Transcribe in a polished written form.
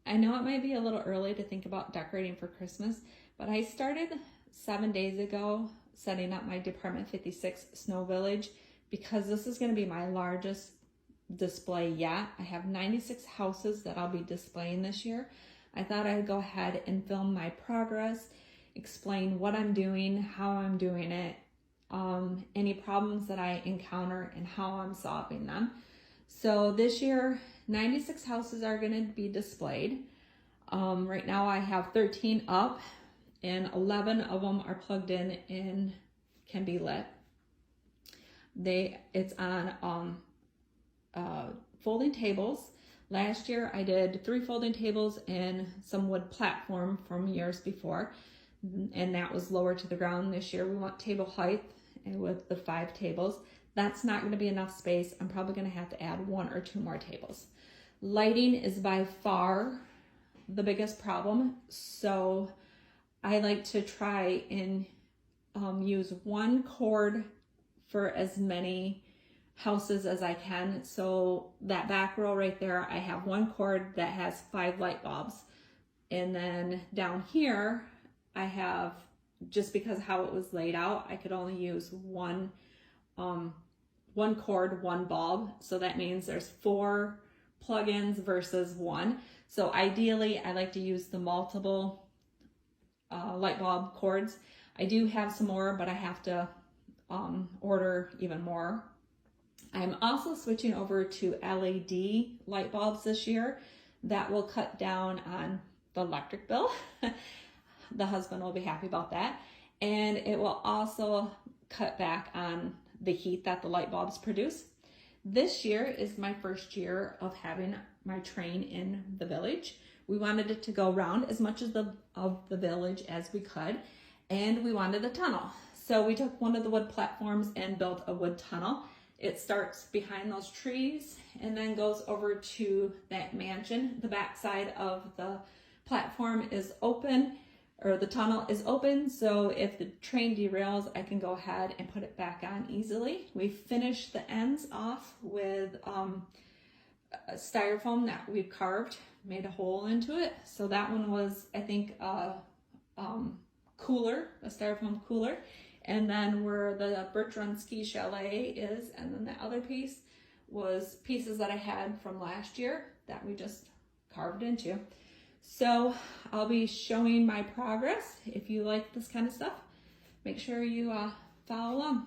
I know it might be a little early to think about decorating for Christmas, but I started 7 days ago setting up my Department 56 Snow Village because this is going to be my largest display yet. I have 96 houses that I'll be displaying this year. I thought I'd go ahead and film my progress, explain what I'm doing, how I'm doing it, any problems that I encounter and how I'm solving them. So this year, 96 houses are going to be displayed. Right now I have 13 up and 11 of them are plugged in and can be lit. It's on folding tables. Last year I did 3 folding tables and some wood platform from years before, and that was lower to the ground. This year we want table height and with the 5 tables. That's not going to be enough space. I'm probably going to have to add 1 or 2 more tables. Lighting is by far the biggest problem, so I like to try and use 1 cord for as many houses as I can. So that back row right there, I have 1 cord that has 5 light bulbs. And then down here, I have, just because how it was laid out, I could only use one cord, 1 bulb. So that means there's 4 plugins versus 1. So ideally, I like to use the multiple light bulb cords. I do have some more, but I have to order even more. I'm also switching over to LED light bulbs this year. That will cut down on the electric bill. The husband will be happy about that. And it will also cut back on the heat that the light bulbs produce. This year is my first year of having my train in the village. We wanted it to go around as much of the village as we could, and we wanted a tunnel. So we took one of the wood platforms and built a wood tunnel. It starts behind those trees and then goes over to that mansion. The back side of the platform is open, or the tunnel is open, so if the train derails, I can go ahead and put it back on easily. We finished the ends off with a styrofoam that we carved, made a hole into it. So that one was, I think, cooler, a styrofoam cooler. And then where the Birch Run Ski Chalet is, and then the other piece was pieces that I had from last year that we just carved into. So I'll be showing my progress. If you like this kind of stuff, make sure you follow along.